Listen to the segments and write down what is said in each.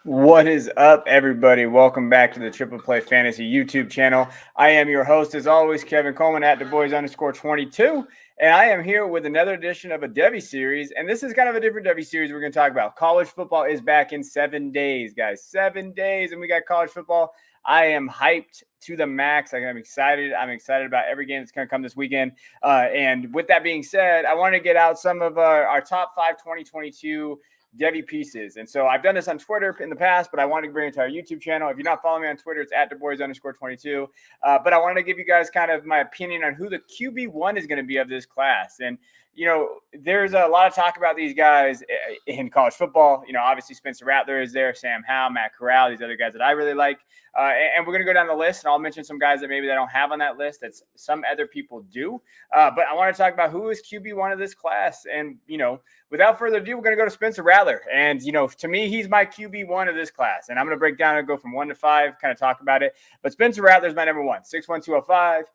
What is up, everybody? Welcome back to the Triple Play Fantasy YouTube channel. I am your host, as always, Kevin Coleman at DuBois_22, and I am here with another edition of a devy series. And this is kind of a different devy series we're going to talk about. College football is back in 7 days, guys. 7 days, and we got college football. I am hyped to the max. I'm excited. I'm excited about every game that's going to come this weekend. And with that being said, I want to get out some of our top 5 2022 devy pieces. And so I've done this on Twitter in the past, but I wanted to bring it to our YouTube channel. If you're not following me on Twitter, it's at DuBois_22. But I wanted to give you guys kind of my opinion on who the QB1 is going to be of this class. And, you know, there's a lot of talk about these guys in college football. You know, obviously Spencer Rattler is there, Sam Howell, Matt Corral, these other guys that I really like. And we're going to go down the list, and I'll mention some guys that maybe they don't have on that list that some other people do. But I want to talk about who is QB1 of this class. And, you know, without further ado, we're going to go to Spencer Rattler. And, you know, to me, he's my QB1 of this class. And I'm going to break down and go from 1 to 5, kind of talk about it. But Spencer Rattler is my number one, 6'1", 205.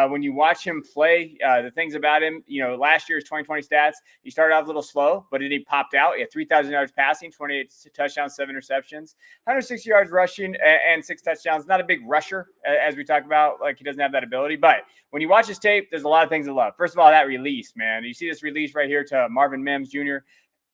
When you watch him play, the things about him, you know, last year's 2020 stats, he started off a little slow, but then he popped out. He had 3,000 yards passing, 28 touchdowns, 7 interceptions, 160 yards rushing, and 6 touchdowns. Not a big rusher, as we talk about, like he doesn't have that ability. But when you watch his tape, there's a lot of things to love. First of all, that release, man. You see this release right here to Marvin Mims Jr.,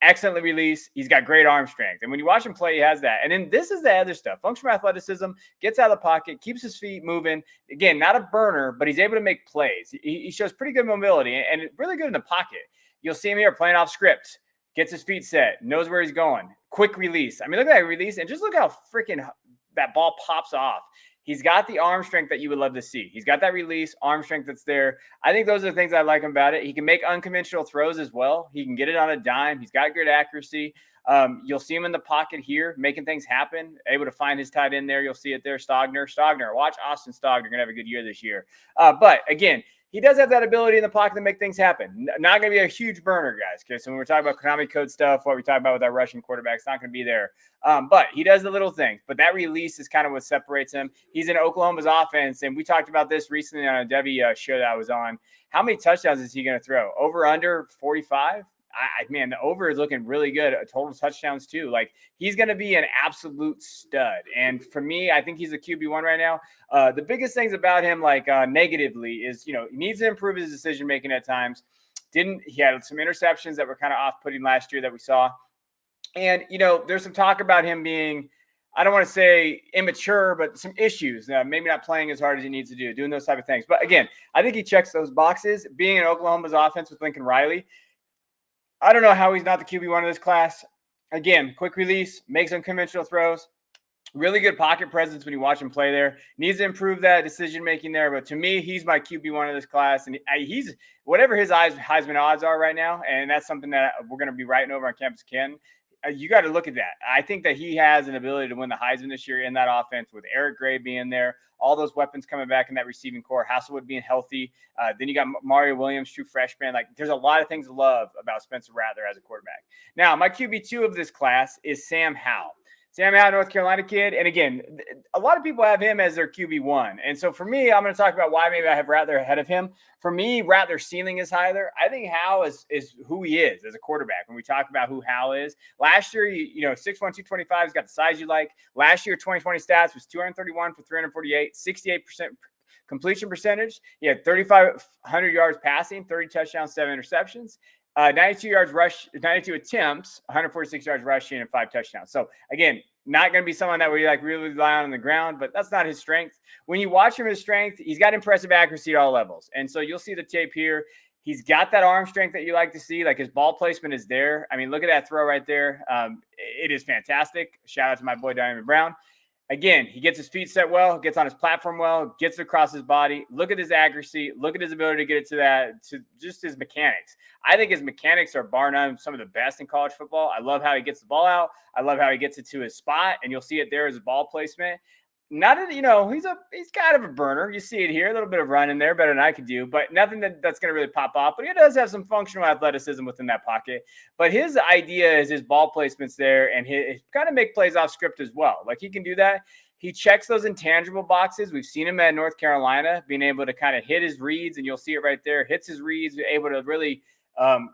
excellently released. He's got great arm strength. And when you watch him play, he has that. And then this is the other stuff. Functional athleticism, gets out of the pocket, keeps his feet moving. Again, not a burner, but he's able to make plays. He shows pretty good mobility and really good in the pocket. You'll see him here playing off script, gets his feet set, knows where he's going. Quick release. I mean, look at that release. And just look how freaking that ball pops off. He's got the arm strength that you would love to see. He's got that release, arm strength that's there. I think those are the things I like about it. He can make unconventional throws as well. He can get it on a dime. He's got good accuracy. You'll see him in the pocket here, making things happen, able to find his tight end there. You'll see it there, Stogner. Watch Austin Stogner. Going to have a good year this year. But, again, he does have that ability in the pocket to make things happen. Not going to be a huge burner, guys. Okay, so when we're talking about Timecodes stuff, what we talk about with our Russian quarterback, it's not going to be there. But he does the little things. But that release is kind of what separates him. He's in Oklahoma's offense, and we talked about this recently on a devy show that I was on. How many touchdowns is he going to throw? Over, under 45? Man, the over is looking really good. Total touchdowns too. Like, he's going to be an absolute stud. And for me, I think he's a QB1 right now. The biggest things about him, like negatively, is, you know, he needs to improve his decision making at times. He had some interceptions that were kind of off-putting last year that we saw. And, you know, there's some talk about him being, I don't want to say immature, but some issues. Maybe not playing as hard as he needs to do, doing those type of things. But again, I think he checks those boxes. Being in Oklahoma's offense with Lincoln Riley, I don't know how he's not the QB1 of this class. Again, quick release, makes unconventional throws, really good pocket presence when you watch him play there. Needs to improve that decision-making there. But to me, he's my QB1 of this class. And he's whatever his Heisman odds are right now, and that's something that we're going to be writing over on Campus Ken. You got to look at that. I think that he has an ability to win the Heisman this year in that offense with Eric Gray being there, all those weapons coming back in that receiving core, Hasselwood being healthy. Then you got Mario Williams, true freshman. Like, there's a lot of things to love about Spencer Rattler as a quarterback. Now, my QB2 of this class is Sam Howell. Sam Howell, North Carolina kid. And again, a lot of people have him as their QB1. And so for me, I'm going to talk about why maybe I have Rattler ahead of him. For me, Rattler's ceiling is higher. I think Howell is who he is as a quarterback. When we talk about who Howell is, last year, 6'1", 225, he's got the size you like. Last year, 2020 stats was 231 for 348, 68% completion percentage. He had 3,500 yards passing, 30 touchdowns, 7 interceptions. 92 attempts, 146 yards rushing, and 5 touchdowns. So, again, not going to be someone that we really rely on the ground, but that's not his strength. When you watch him, his strength, he's got impressive accuracy at all levels. And so you'll see the tape here. He's got that arm strength that you like to see. Like, his ball placement is there. I mean, look at that throw right there. It is fantastic. Shout out to my boy, Diamond Brown. Again, he gets his feet set well, gets on his platform well, gets it across his body. Look at his accuracy. Look at his ability to get it to just his mechanics. I think his mechanics are bar none some of the best in college football. I love how he gets the ball out. I love how he gets it to his spot, and you'll see it there as a ball placement. Not that, he's kind of a burner. You see it here, a little bit of run in there, better than I could do, but nothing that's going to really pop off. But he does have some functional athleticism within that pocket. But his idea is his ball placement's there, and his kind of make plays off script as well. Like, he can do that. He checks those intangible boxes. We've seen him at North Carolina being able to kind of hit his reads, and you'll see it right there. Hits his reads, able to really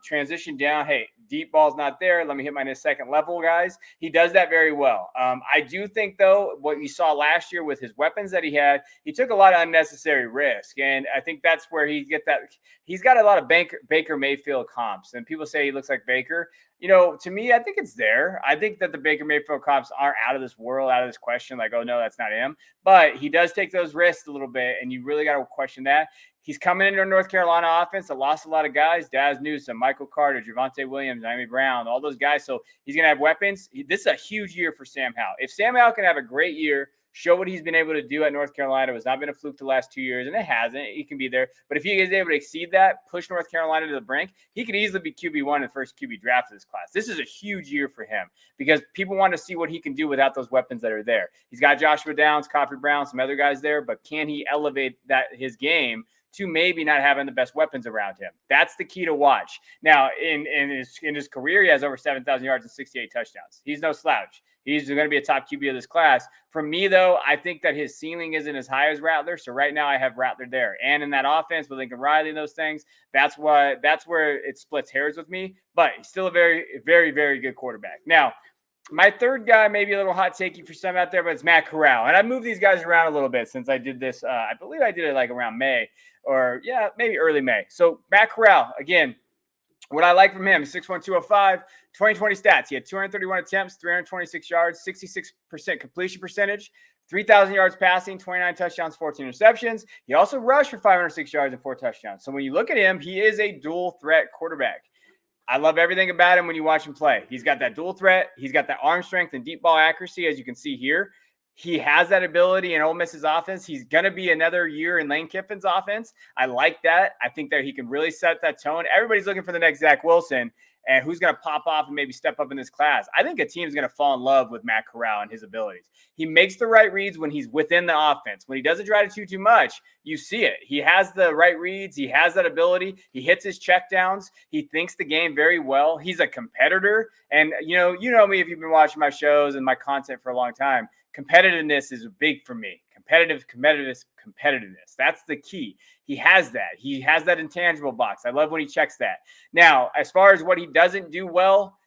Transition down. Hey, deep ball's not there. Let me hit my second level, guys. He does that very well. I do think, though, what you saw last year with his weapons that he had, he took a lot of unnecessary risk. And I think that's where he get that. He's got a lot of Baker Mayfield comps. And people say he looks like Baker. To me, I think it's there. I think that the Baker Mayfield comps aren't out of this world, out of this question. Like, oh, no, that's not him. But he does take those risks a little bit, and you really got to question that. He's coming into a North Carolina offense that lost a lot of guys: Daz Newsome, Michael Carter, Javonte Williams, Naomi Brown, all those guys. So he's going to have weapons. This is a huge year for Sam Howell. If Sam Howell can have a great year, show what he's been able to do at North Carolina. It has not been a fluke the last 2 years, and it hasn't. He can be there. But if he is able to exceed that, push North Carolina to the brink, he could easily be QB1 in the first QB draft of this class. This is a huge year for him because people want to see what he can do without those weapons that are there. He's got Joshua Downs, Coffee Brown, some other guys there, but can he elevate his game to maybe not having the best weapons around him? That's the key to watch. Now, in his career, he has over 7,000 yards and 68 touchdowns. He's no slouch. He's going to be a top QB of this class. For me, though, I think that his ceiling isn't as high as Rattler. So right now I have Rattler there. And in that offense with Lincoln Riley and those things, that's where it splits hairs with me. But he's still a very, very, very good quarterback. Now, my third guy may be a little hot takey for some out there, but it's Matt Corral. And I moved these guys around a little bit since I did this. I believe I did it like around May or, maybe early May. So Matt Corral, again, what I like from him is 6'1", 205, 2020 stats. He had 231 attempts, 326 yards, 66% completion percentage, 3,000 yards passing, 29 touchdowns, 14 interceptions. He also rushed for 506 yards and 4 touchdowns. So when you look at him, he is a dual threat quarterback. I love everything about him when you watch him play. He's got that dual threat. He's got that arm strength and deep ball accuracy, as you can see here. He has that ability in Ole Miss's offense. He's going to be another year in Lane Kiffin's offense. I like that. I think that he can really set that tone. Everybody's looking for the next Zach Wilson and who's going to pop off and maybe step up in this class. I think a team's going to fall in love with Matt Corral and his abilities. He makes the right reads when he's within the offense. When he doesn't try to do too much, you see it. He has the right reads. He has that ability. He hits his checkdowns. He thinks the game very well. He's a competitor. And, you know me if you've been watching my shows and my content for a long time. Competitiveness is big for me. Competitiveness. That's the key. He has that. He has that intangible box. I love when he checks that. Now, as far as what he doesn't do well,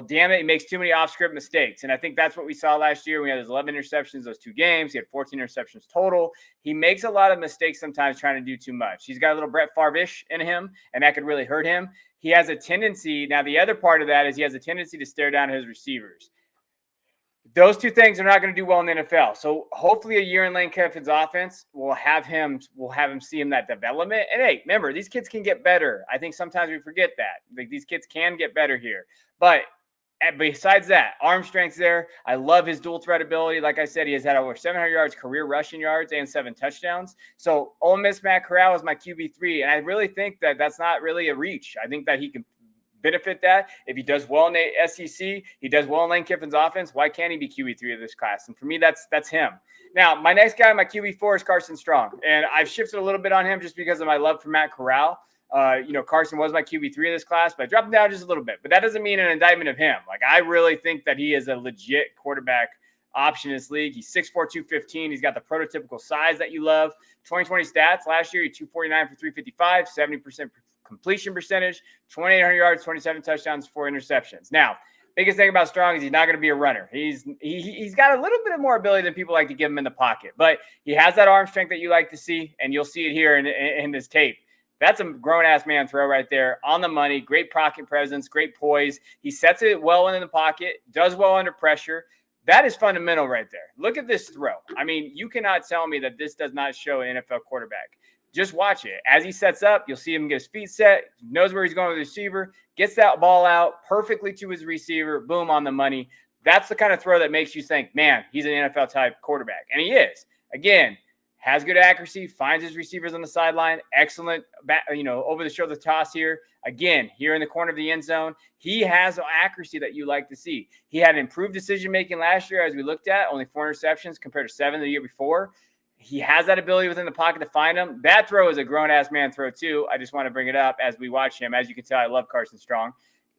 damn it, he makes too many off-script mistakes. And I think that's what we saw last year. We had his 11 interceptions, those 2 games. He had 14 interceptions total. He makes a lot of mistakes sometimes trying to do too much. He's got a little Brett Favre-ish in him, and that could really hurt him. He has a tendency. Now, the other part of that is he has a tendency to stare down his receivers. Those 2 things are not going to do well in the NFL. So hopefully a year in Lane Kiffin's offense will have him see him that development. And hey, remember, these kids can get better. I think sometimes we forget that. Like, these kids can get better here. But besides that, arm strength's there. I love his dual threat ability. Like I said, he has had over 700 yards career rushing yards and 7 touchdowns. So Ole Miss Matt Corral is my QB3. And I really think that that's not really a reach. I think that he can benefit that. If he does well in the SEC, he does well in Lane Kiffin's offense, why can't he be QB3 of this class? And for me, that's him. Now, my next guy, my QB4 is Carson Strong. And I've shifted a little bit on him just because of my love for Matt Corral. Carson was my QB3 of this class, but I dropped him down just a little bit. But that doesn't mean an indictment of him. Like, I really think that he is a legit quarterback option in this league. He's 6'4", 215. He's got the prototypical size that you love. 2020 stats. Last year, he 249 for 355, 70% completion percentage, 2,800 yards, 27 touchdowns, 4 interceptions. Now, biggest thing about Strong is he's not going to be a runner. He's got a little bit more ability than people like to give him in the pocket, but he has that arm strength that you like to see, and you'll see it here in this tape. That's a grown-ass man throw right there, on the money, great pocket presence, great poise. He sets it well in the pocket, does well under pressure. That is fundamental right there. Look at this throw. I mean, you cannot tell me that this does not show an NFL quarterback. Just watch it. As he sets up, you'll see him get his feet set, knows where he's going with the receiver, gets that ball out perfectly to his receiver, boom, on the money. That's the kind of throw that makes you think, man, he's an NFL-type quarterback. And he is. Again, has good accuracy, finds his receivers on the sideline, excellent, over-the-shoulder toss here. Again, here in the corner of the end zone, he has accuracy that you like to see. He had improved decision-making last year, as we looked at, only 4 interceptions compared to 7 the year before. He has that ability within the pocket to find him. That throw is a grown-ass man throw, too. I just want to bring it up as we watch him. As you can tell, I love Carson Strong.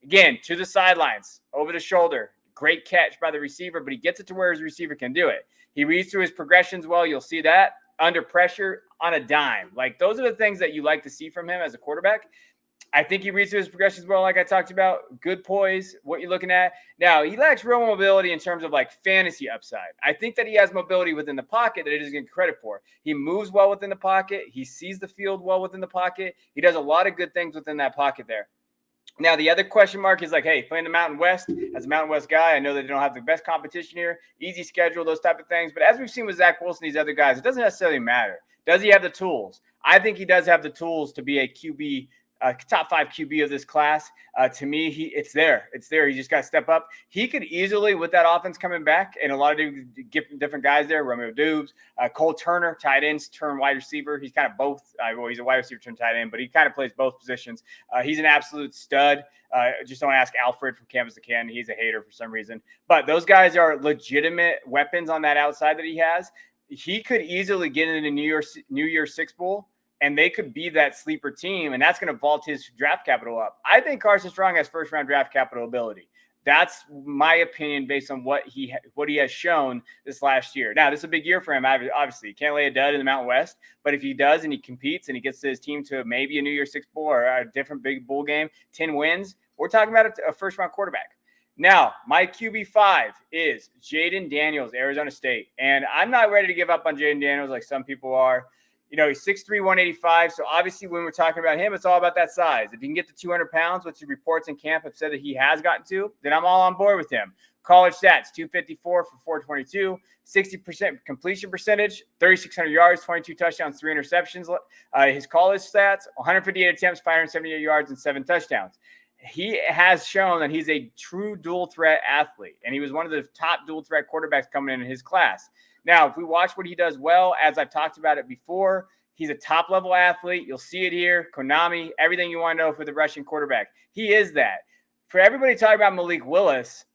Again, to the sidelines, over the shoulder. Great catch by the receiver, but he gets it to where his receiver can do it. He reads through his progressions well. You'll see that. Under pressure, on a dime. Like, those are the things that you like to see from him as a quarterback. I think he reads through his progressions well, like I talked about. Good poise, what you're looking at. Now, he lacks real mobility in terms of like fantasy upside. I think that he has mobility within the pocket that he doesn't get credit for. He moves well within the pocket. He sees the field well within the pocket. He does a lot of good things within that pocket there. Now, the other question mark is like, hey, playing the Mountain West, as a Mountain West guy, I know that they don't have the best competition here, easy schedule, those type of things. But as we've seen with Zach Wilson, these other guys, it doesn't necessarily matter. Does he have the tools? I think he does have the tools to be a QB, top 5 QB of this class. To me, it's there. It's there. He just got to step up. He could easily, with that offense coming back, and a lot of different guys there, Romeo Dubes, Cole Turner, tight ends, turn wide receiver. He's kind of both. Well, he's a wide receiver, turn tight end, but he kind of plays both positions. He's an absolute stud. Just don't ask Alfred from Campus to Canton. He's a hater for some reason. But those guys are legitimate weapons on that outside that he has. He could easily get into the New Year's Six Bowl, and they could be that sleeper team, and that's going to vault his draft capital up. I think Carson Strong has first-round draft capital ability. That's my opinion based on what he has shown this last year. Now, this is a big year for him. Obviously, he can't lay a dud in the Mountain West, but if he does and he competes and he gets his team to maybe a New Year's Six Bowl or a different big bowl game, 10 wins, we're talking about a first-round quarterback. Now, my QB5 is Jayden Daniels, Arizona State. And I'm not ready to give up on Jayden Daniels like some people are. You know, he's 6'3", 185. So obviously when we're talking about him, it's all about that size. If he can get to 200 pounds, which the reports in camp have said that he has gotten to, then I'm all on board with him. College stats, 254 for 422, 60% completion percentage, 3,600 yards, 22 touchdowns, 3 interceptions. His college stats, 158 attempts, 578 yards, and 7 touchdowns. He has shown that he's a true dual threat athlete, and he was one of the top dual threat quarterbacks coming in his class. Now, if we watch what he does well, as I've talked about it before, he's a top-level athlete. You'll see it here, Konami, everything you want to know for the Russian quarterback. He is that. For everybody talking about Malik Willis,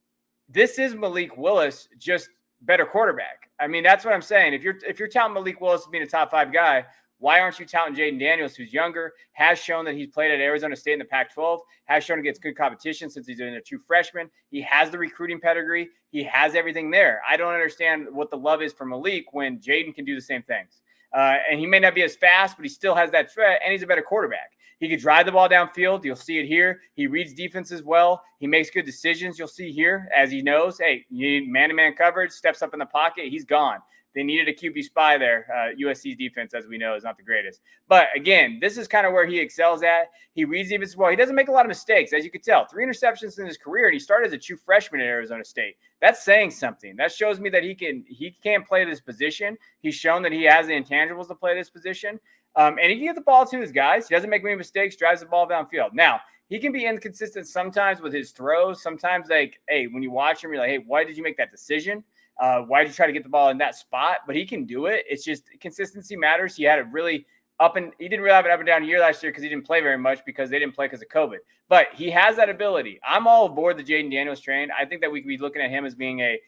this is Malik Willis, just better quarterback. I mean, that's what I'm saying. If you're touting Malik Willis as being a top 5 guy, why aren't you touting Jayden Daniels, who's younger, has shown that he's played at Arizona State in the Pac-12, has shown he gets good competition since he's a true freshman. He has the recruiting pedigree. He has everything there. I don't understand what the love is for Malik when Jayden can do the same things. And he may not be as fast, but he still has that threat, and he's a better quarterback. He can drive the ball downfield. You'll see it here. He reads defenses well. He makes good decisions. You'll see here as he knows, hey, you need man-to-man coverage, steps up in the pocket. He's gone. They needed a QB spy there. USC's defense, as we know, is not the greatest. But, again, this is kind of where he excels at. He reads defense well. He doesn't make a lot of mistakes, as you can tell. 3 interceptions in his career, and he started as a true freshman at Arizona State. That's saying something. That shows me that he can play this position. He's shown that he has the intangibles to play this position. And he can get the ball to his guys. He doesn't make many mistakes, drives the ball downfield. Now, he can be inconsistent sometimes with his throws. Sometimes, like, hey, when you watch him, you're like, hey, why did you make that decision? Why did you try to get the ball in that spot? But he can do it. It's just consistency matters. He had a really he didn't really have an up and down year last year because he didn't play very much because they didn't play because of COVID. But he has that ability. I'm all aboard the Jayden Daniels train. I think that we could be looking at him as being a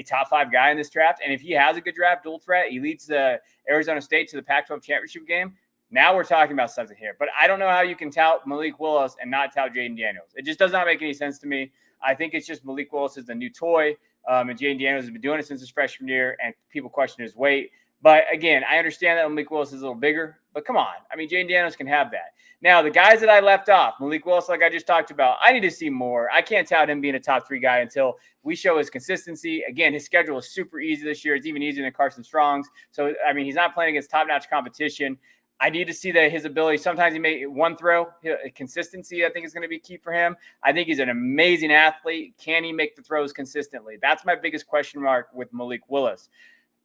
top 5 guy in this draft. And if he has a good draft, dual threat, he leads the Arizona State to the Pac-12 championship game. Now we're talking about something here. But I don't know how you can tout Malik Willis and not tout Jayden Daniels. It just does not make any sense to me. I think it's just Malik Willis is the new toy. And Jayden Daniels has been doing it since his freshman year, and people question his weight. But, again, I understand that Malik Willis is a little bigger. But, come on. I mean, Jayden Daniels can have that. Now, the guys that I left off, Malik Willis, like I just talked about, I need to see more. I can't tout him being a top 3 guy until we show his consistency. Again, his schedule is super easy this year. It's even easier than Carson Strong's. So, I mean, he's not playing against top-notch competition. I need to see that his ability. Sometimes he may one throw. Consistency, I think, is going to be key for him. I think he's an amazing athlete. Can he make the throws consistently? That's my biggest question mark with Malik Willis.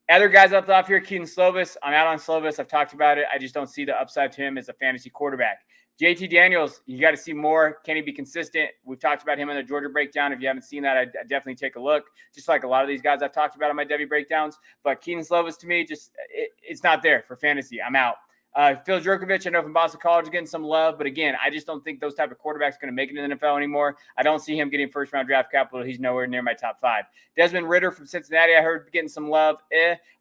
Other guys left off here, Keaton Slovis. I'm out on Slovis. I've talked about it. I just don't see the upside to him as a fantasy quarterback. JT Daniels, you got to see more. Can he be consistent? We've talked about him in the Georgia breakdown. If you haven't seen that, I'd definitely take a look. Just like a lot of these guys I've talked about on my devy breakdowns. But Keaton Slovis, to me, it's not there for fantasy. I'm out. Phil Jurkovich, I know from Boston College, is getting some love. But, again, I just don't think those type of quarterbacks are going to make it in the NFL anymore. I don't see him getting first-round draft capital. He's nowhere near my top 5. Desmond Ridder from Cincinnati, I heard getting some love.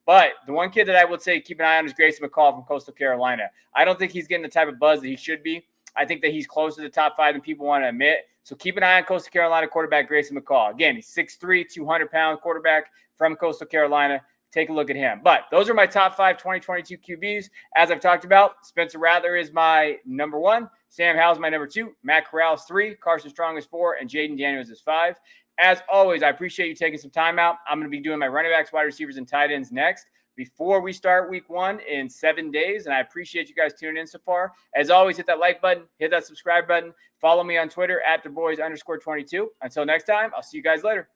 But the one kid that I would say keep an eye on is Grayson McCall from Coastal Carolina. I don't think he's getting the type of buzz that he should be. I think that he's closer to the top 5 than people want to admit. So keep an eye on Coastal Carolina quarterback Grayson McCall. Again, he's 6'3", 200-pound quarterback from Coastal Carolina. take a look at him. But those are my top 5 2022 QBs. As I've talked about, Spencer Rattler is my number 1. Sam Howell is my number 2. Matt Corral is 3. Carson Strong is 4. And Jayden Daniels is 5. As always, I appreciate you taking some time out. I'm going to be doing my running backs, wide receivers, and tight ends next before we start week 1 in 7 days. And I appreciate you guys tuning in so far. As always, hit that like button, hit that subscribe button. Follow me on Twitter at @DuBois_22. Until next time, I'll see you guys later.